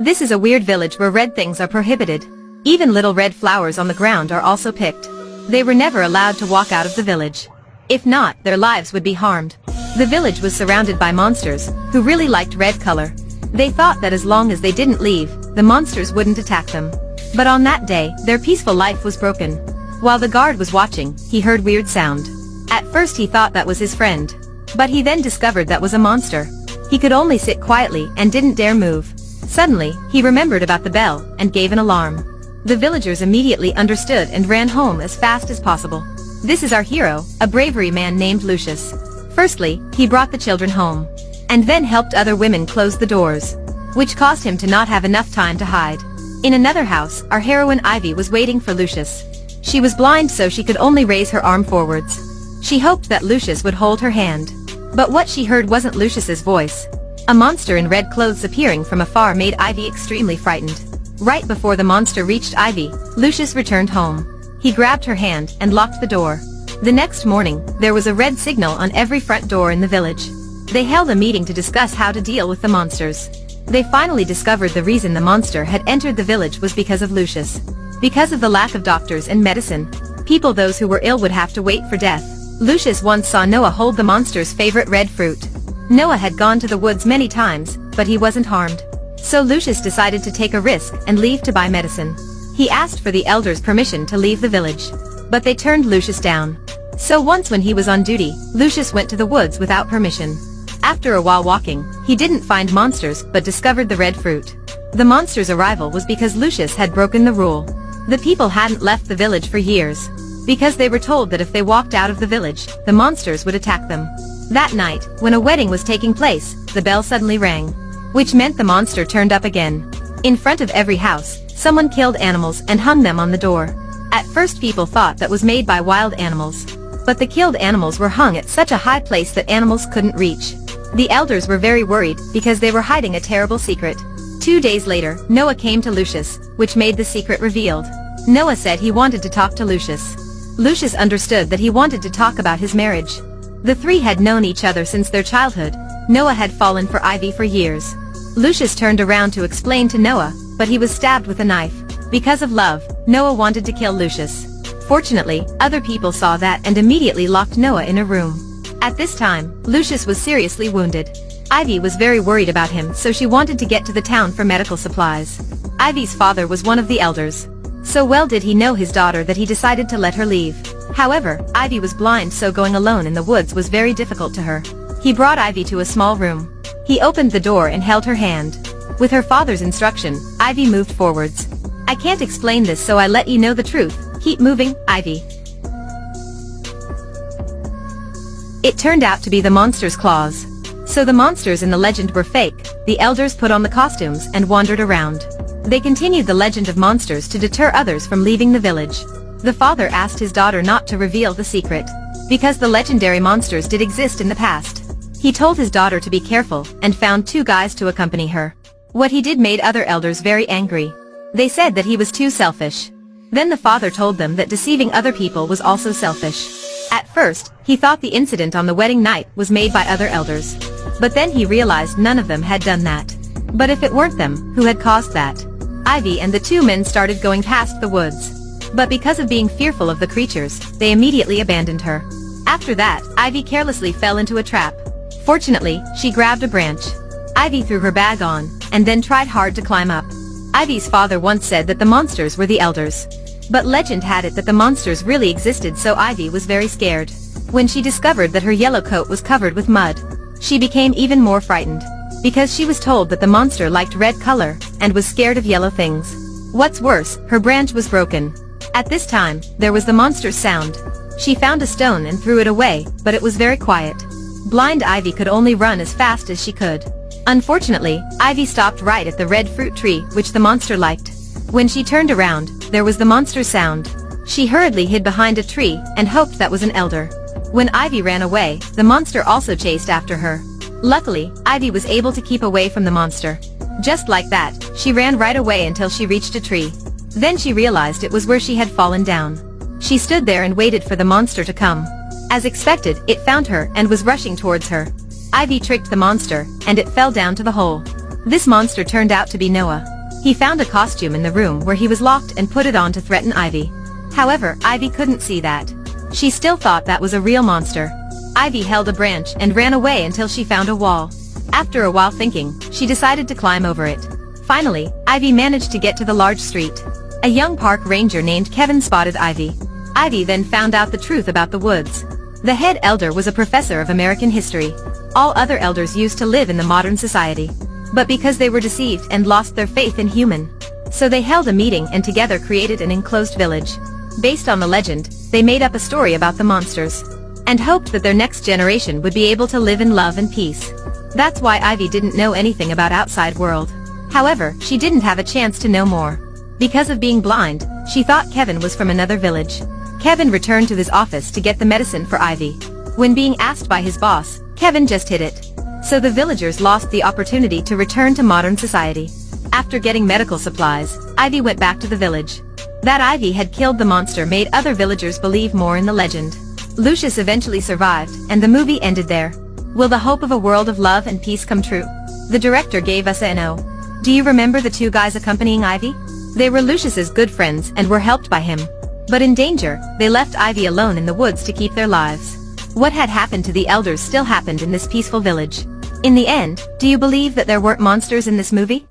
This is a weird village where red things are prohibited. Even little red flowers on the ground are also picked. They were never allowed to walk out of the village. If not, their lives would be harmed. The village was surrounded by monsters, who really liked red color. They thought that as long as they didn't leave, the monsters wouldn't attack them. But on that day, their peaceful life was broken. While the guard was watching, he heard weird sound. At first he thought that was his friend. But he then discovered that was a monster. He could only sit quietly and didn't dare move. Suddenly, he remembered about the bell and gave an alarm. The villagers immediately understood and ran home as fast as possible. This is our hero, a bravery man named Lucius. Firstly, he brought the children home. And then helped other women close the doors. Which caused him to not have enough time to hide. In another house, our heroine Ivy was waiting for Lucius. She was blind so she could only raise her arm forwards. She hoped that Lucius would hold her hand. But what she heard wasn't Lucius's voice. A monster in red clothes appearing from afar made Ivy extremely frightened. Right before the monster reached Ivy, Lucius returned home. He grabbed her hand and locked the door. The next morning, there was a red signal on every front door in the village. They held a meeting to discuss how to deal with the monsters. They finally discovered the reason the monster had entered the village was because of Lucius. Because of the lack of doctors and medicine, those who were ill would have to wait for death. Lucius once saw Noah hold the monster's favorite red fruit. Noah had gone to the woods many times, but he wasn't harmed. So Lucius decided to take a risk and leave to buy medicine. He asked for the elders' permission to leave the village. But they turned Lucius down. So once when he was on duty, Lucius went to the woods without permission. After a while walking, he didn't find monsters but discovered the red fruit. The monster's arrival was because Lucius had broken the rule. The people hadn't left the village for years. Because they were told that if they walked out of the village, the monsters would attack them. That night, when a wedding was taking place, the bell suddenly rang. Which meant the monster turned up again. In front of every house, someone killed animals and hung them on the door. At first people thought that was made by wild animals. But the killed animals were hung at such a high place that animals couldn't reach. The elders were very worried because they were hiding a terrible secret. 2 days later, Noah came to Lucius, which made the secret revealed. Noah said he wanted to talk to Lucius. Lucius understood that he wanted to talk about his marriage. The three had known each other since their childhood. Noah had fallen for Ivy for years. Lucius turned around to explain to Noah, but he was stabbed with a knife. Because of love, Noah wanted to kill Lucius. Fortunately, other people saw that and immediately locked Noah in a room. At this time, Lucius was seriously wounded. Ivy was very worried about him, so she wanted to get to the town for medical supplies. Ivy's father was one of the elders. So well did he know his daughter that he decided to let her leave. However, Ivy was blind, so going alone in the woods was very difficult to her. He brought Ivy to a small room. He opened the door and held her hand. With her father's instruction, Ivy moved forwards. I can't explain this, so I let you know the truth. Keep moving, Ivy. It turned out to be the monster's claws. So the monsters in the legend were fake. The elders put on the costumes and wandered around. They continued the legend of monsters to deter others from leaving the village. The father asked his daughter not to reveal the secret, because the legendary monsters did exist in the past. He told his daughter to be careful and found 2 guys to accompany her. What he did made other elders very angry. They said that he was too selfish. Then the father told them that deceiving other people was also selfish. At first, he thought the incident on the wedding night was made by other elders. But then he realized none of them had done that. But if it weren't them, who had caused that? Ivy and the 2 men started going past the woods. But because of being fearful of the creatures, they immediately abandoned her. After that, Ivy carelessly fell into a trap. Fortunately, she grabbed a branch. Ivy threw her bag on, and then tried hard to climb up. Ivy's father once said that the monsters were the elders. But legend had it that the monsters really existed, so Ivy was very scared. When she discovered that her yellow coat was covered with mud, she became even more frightened. Because she was told that the monster liked red color, and was scared of yellow things. What's worse, her branch was broken. At this time, there was the monster's sound. She found a stone and threw it away, but it was very quiet. Blind Ivy could only run as fast as she could. Unfortunately, Ivy stopped right at the red fruit tree, which the monster liked. When she turned around, there was the monster's sound. She hurriedly hid behind a tree and hoped that was an elder. When Ivy ran away, the monster also chased after her. Luckily, Ivy was able to keep away from the monster. Just like that, she ran right away until she reached a tree. Then she realized it was where she had fallen down. She stood there and waited for the monster to come. As expected, it found her and was rushing towards her. Ivy tricked the monster, and it fell down to the hole. This monster turned out to be Noah. He found a costume in the room where he was locked and put it on to threaten Ivy. However, Ivy couldn't see that. She still thought that was a real monster. Ivy held a branch and ran away until she found a wall. After a while thinking, she decided to climb over it. Finally, Ivy managed to get to the large street. A young park ranger named Kevin spotted Ivy. Ivy then found out the truth about the woods. The head elder was a professor of American history. All other elders used to live in the modern society. But because they were deceived and lost their faith in human. So they held a meeting and together created an enclosed village. Based on the legend, they made up a story about the monsters. And hoped that their next generation would be able to live in love and peace. That's why Ivy didn't know anything about outside world. However, she didn't have a chance to know more. Because of being blind, she thought Kevin was from another village. Kevin returned to his office to get the medicine for Ivy. When being asked by his boss, Kevin just hid it. So the villagers lost the opportunity to return to modern society. After getting medical supplies, Ivy went back to the village. That Ivy had killed the monster made other villagers believe more in the legend. Lucius eventually survived, and the movie ended there. Will the hope of a world of love and peace come true? The director gave us an O. Do you remember the two guys accompanying Ivy? They were Lucius's good friends and were helped by him. But in danger, they left Ivy alone in the woods to keep their lives. What had happened to the elders still happened in this peaceful village. In the end, do you believe that there weren't monsters in this movie?